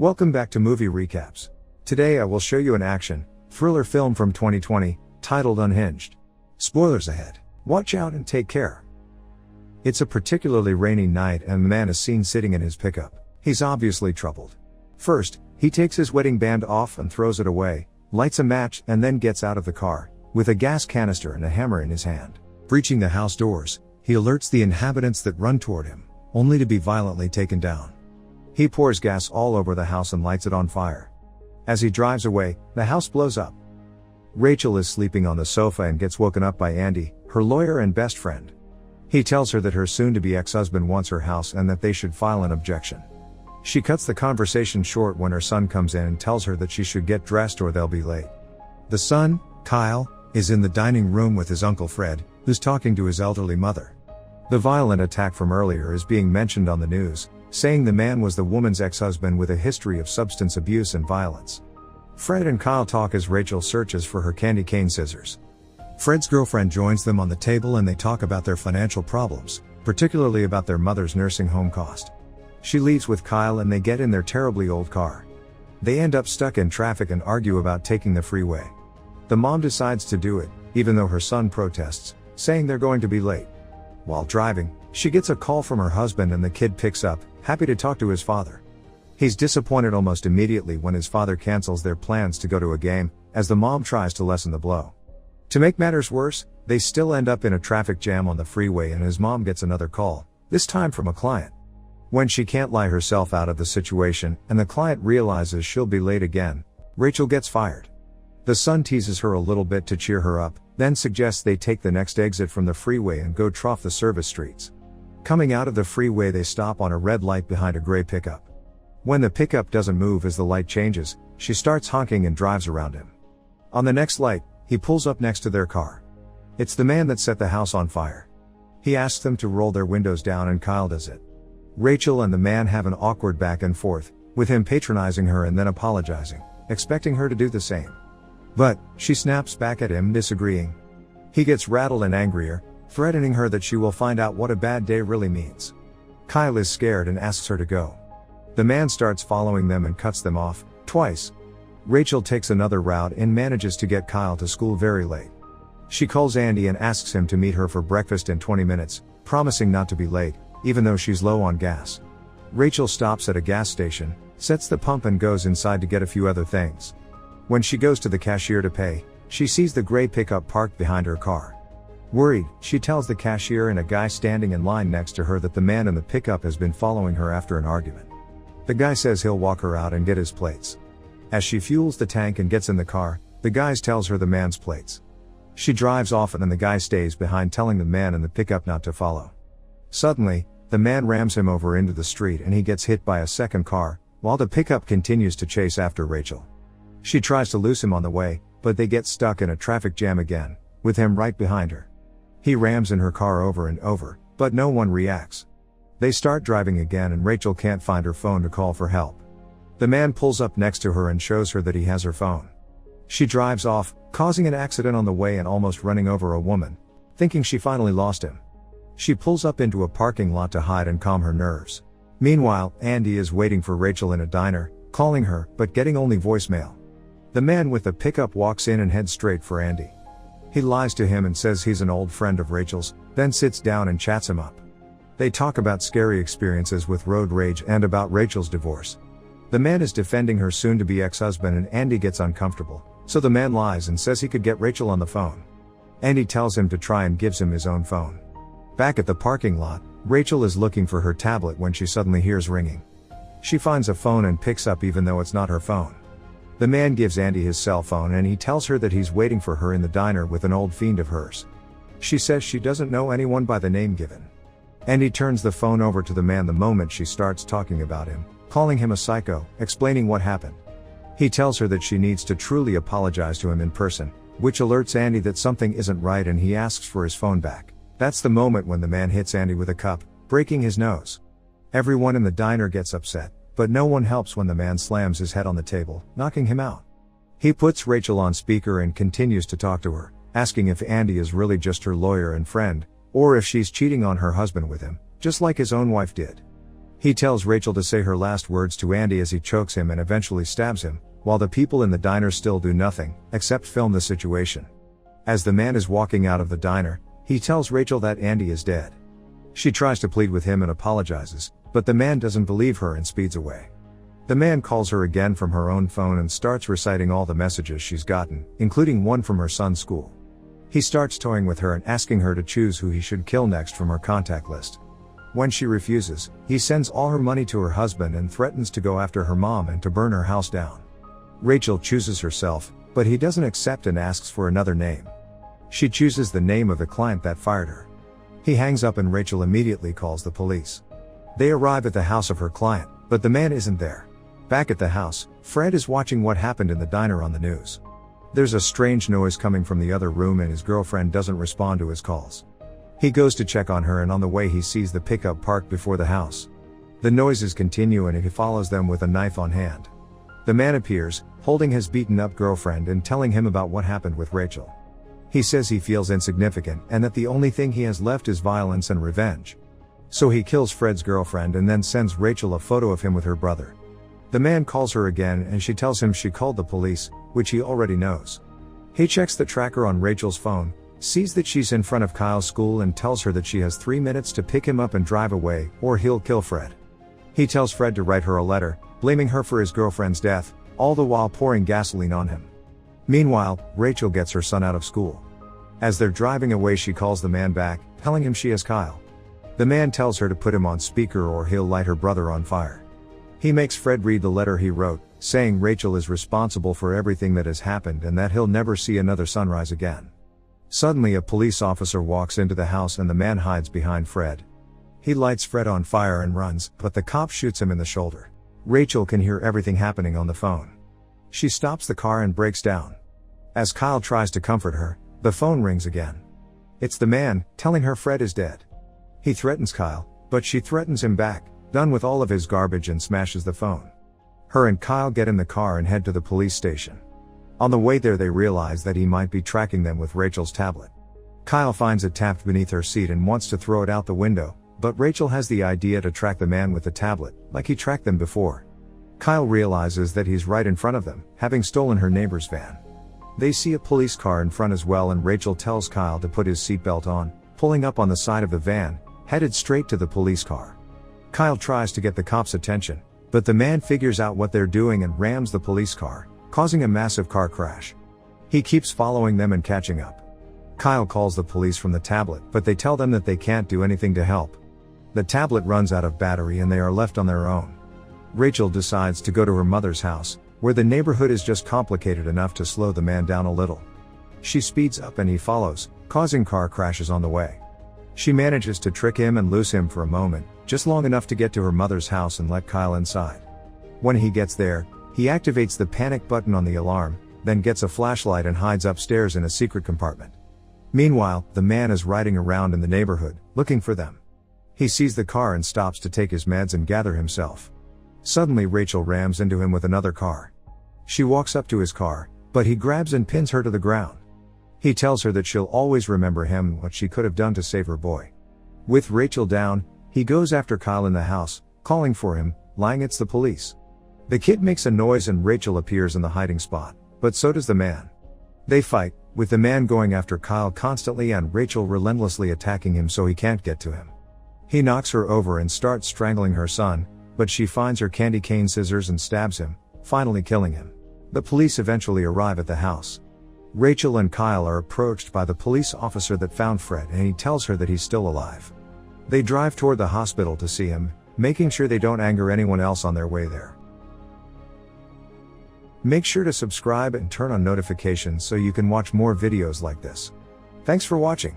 Welcome back to Movie Recaps. Today I will show you an action, thriller film from 2020, titled Unginged. Spoilers ahead. Watch out and take care. It's a particularly rainy night and the man is seen sitting in his pickup. He's obviously troubled. First, he takes his wedding band off and throws it away, lights a match and then gets out of the car, with a gas canister and a hammer in his hand. Breaching the house doors, he alerts the inhabitants that run toward him, only to be violently taken down. He pours gas all over the house and lights it on fire. As he drives away, the house blows up. Rachel is sleeping on the sofa and gets woken up by Andy, her lawyer and best friend. He tells her that her soon-to-be ex-husband wants her house and that they should file an objection. She cuts the conversation short when her son comes in and tells her that she should get dressed or they'll be late. The son, Kyle, is in the dining room with his uncle Fred, who's talking to his elderly mother. The violent attack from earlier is being mentioned on the news, saying the man was the woman's ex-husband with a history of substance abuse and violence. Fred and Kyle talk as Rachel searches for her candy cane scissors. Fred's girlfriend joins them on the table and they talk about their financial problems, particularly about their mother's nursing home cost. She leaves with Kyle and they get in their terribly old car. They end up stuck in traffic and argue about taking the freeway. The mom decides to do it, even though her son protests, saying they're going to be late. While driving, she gets a call from her husband and the kid picks up, happy to talk to his father. He's disappointed almost immediately when his father cancels their plans to go to a game, as the mom tries to lessen the blow. To make matters worse, they still end up in a traffic jam on the freeway and his mom gets another call, this time from a client. When she can't lie herself out of the situation and the client realizes she'll be late again, Rachel gets fired. The son teases her a little bit to cheer her up, then suggests they take the next exit from the freeway and go trough the service streets. Coming out of the freeway they stop on a red light behind a gray pickup. When the pickup doesn't move as the light changes, she starts honking and drives around him. On the next light, he pulls up next to their car. It's the man that set the house on fire. He asks them to roll their windows down and Kyle does it. Rachel and the man have an awkward back and forth, with him patronizing her and then apologizing, expecting her to do the same. But, she snaps back at him, disagreeing. He gets rattled and angrier, threatening her that she will find out what a bad day really means. Kyle is scared and asks her to go. The man starts following them and cuts them off, twice. Rachel takes another route and manages to get Kyle to school very late. She calls Andy and asks him to meet her for breakfast in 20 minutes, promising not to be late, even though she's low on gas. Rachel stops at a gas station, sets the pump and goes inside to get a few other things. When she goes to the cashier to pay, she sees the gray pickup parked behind her car. Worried, she tells the cashier and a guy standing in line next to her that the man in the pickup has been following her after an argument. The guy says he'll walk her out and get his plates. As she fuels the tank and gets in the car, the guy tells her the man's plates. She drives off and the guy stays behind telling the man in the pickup not to follow. Suddenly, the man rams him over into the street and he gets hit by a second car, while the pickup continues to chase after Rachel. She tries to loose him on the way, but they get stuck in a traffic jam again, with him right behind her. He rams in her car over and over, but no one reacts. They start driving again and Rachel can't find her phone to call for help. The man pulls up next to her and shows her that he has her phone. She drives off, causing an accident on the way and almost running over a woman, thinking she finally lost him. She pulls up into a parking lot to hide and calm her nerves. Meanwhile, Andy is waiting for Rachel in a diner, calling her, but getting only voicemail. The man with the pickup walks in and heads straight for Andy. He lies to him and says he's an old friend of Rachel's, then sits down and chats him up. They talk about scary experiences with road rage and about Rachel's divorce. The man is defending her soon-to-be ex-husband and Andy gets uncomfortable, so the man lies and says he could get Rachel on the phone. Andy tells him to try and gives him his own phone. Back at the parking lot, Rachel is looking for her tablet when she suddenly hears ringing. She finds a phone and picks up even though it's not her phone. The man gives Andy his cell phone and he tells her that he's waiting for her in the diner with an old fiend of hers. She says she doesn't know anyone by the name given. Andy turns the phone over to the man the moment she starts talking about him, calling him a psycho, explaining what happened. He tells her that she needs to truly apologize to him in person, which alerts Andy that something isn't right and he asks for his phone back. That's the moment when the man hits Andy with a cup, breaking his nose. Everyone in the diner gets upset, but no one helps when the man slams his head on the table, knocking him out. He puts Rachel on speaker and continues to talk to her, asking if Andy is really just her lawyer and friend, or if she's cheating on her husband with him, just like his own wife did. He tells Rachel to say her last words to Andy as he chokes him and eventually stabs him, while the people in the diner still do nothing, except film the situation. As the man is walking out of the diner, he tells Rachel that Andy is dead. She tries to plead with him and apologizes, but the man doesn't believe her and speeds away. The man calls her again from her own phone and starts reciting all the messages she's gotten, including one from her son's school. He starts toying with her and asking her to choose who he should kill next from her contact list. When she refuses, he sends all her money to her husband and threatens to go after her mom and to burn her house down. Rachel chooses herself, but he doesn't accept and asks for another name. She chooses the name of the client that fired her. He hangs up and Rachel immediately calls the police. They arrive at the house of her client, but the man isn't there. Back at the house, Fred is watching what happened in the diner on the news. There's a strange noise coming from the other room and his girlfriend doesn't respond to his calls. He goes to check on her and on the way he sees the pickup parked before the house. The noises continue and he follows them with a knife on hand. The man appears, holding his beaten up girlfriend and telling him about what happened with Rachel. He says he feels insignificant and that the only thing he has left is violence and revenge. So he kills Fred's girlfriend and then sends Rachel a photo of him with her brother. The man calls her again and she tells him she called the police, which he already knows. He checks the tracker on Rachel's phone, sees that she's in front of Kyle's school and tells her that she has 3 minutes to pick him up and drive away, or he'll kill Fred. He tells Fred to write her a letter, blaming her for his girlfriend's death, all the while pouring gasoline on him. Meanwhile, Rachel gets her son out of school. As they're driving away she calls the man back, telling him she has Kyle. The man tells her to put him on speaker or he'll light her brother on fire. He makes Fred read the letter he wrote, saying Rachel is responsible for everything that has happened and that he'll never see another sunrise again. Suddenly a police officer walks into the house and the man hides behind Fred. He lights Fred on fire and runs, but the cop shoots him in the shoulder. Rachel can hear everything happening on the phone. She stops the car and breaks down. As Kyle tries to comfort her, the phone rings again. It's the man, telling her Fred is dead. He threatens Kyle, but she threatens him back, done with all of his garbage, and smashes the phone. Her and Kyle get in the car and head to the police station. On the way there they realize that he might be tracking them with Rachel's tablet. Kyle finds it tapped beneath her seat and wants to throw it out the window, but Rachel has the idea to track the man with the tablet, like he tracked them before. Kyle realizes that he's right in front of them, having stolen her neighbor's van. They see a police car in front as well and Rachel tells Kyle to put his seatbelt on, pulling up on the side of the van, headed straight to the police car. Kyle tries to get the cops' attention, but the man figures out what they're doing and rams the police car, causing a massive car crash. He keeps following them and catching up. Kyle calls the police from the tablet, but they tell them that they can't do anything to help. The tablet runs out of battery and they are left on their own. Rachel decides to go to her mother's house, where the neighborhood is just complicated enough to slow the man down a little. She speeds up and he follows, causing car crashes on the way. She manages to trick him and lose him for a moment, just long enough to get to her mother's house and let Kyle inside. When he gets there, he activates the panic button on the alarm, then gets a flashlight and hides upstairs in a secret compartment. Meanwhile, the man is riding around in the neighborhood, looking for them. He sees the car and stops to take his meds and gather himself. Suddenly Rachel rams into him with another car. She walks up to his car, but he grabs and pins her to the ground. He tells her that she'll always remember him and what she could have done to save her boy. With Rachel down, he goes after Kyle in the house, calling for him, lying it's the police. The kid makes a noise and Rachel appears in the hiding spot, but so does the man. They fight, with the man going after Kyle constantly and Rachel relentlessly attacking him so he can't get to him. He knocks her over and starts strangling her son, but she finds her candy cane scissors and stabs him, finally killing him. The police eventually arrive at the house. Rachel and Kyle are approached by the police officer that found Fred and he tells her that he's still alive. They drive toward the hospital to see him, making sure they don't anger anyone else on their way there. Make sure to subscribe and turn on notifications so you can watch more videos like this. Thanks for watching.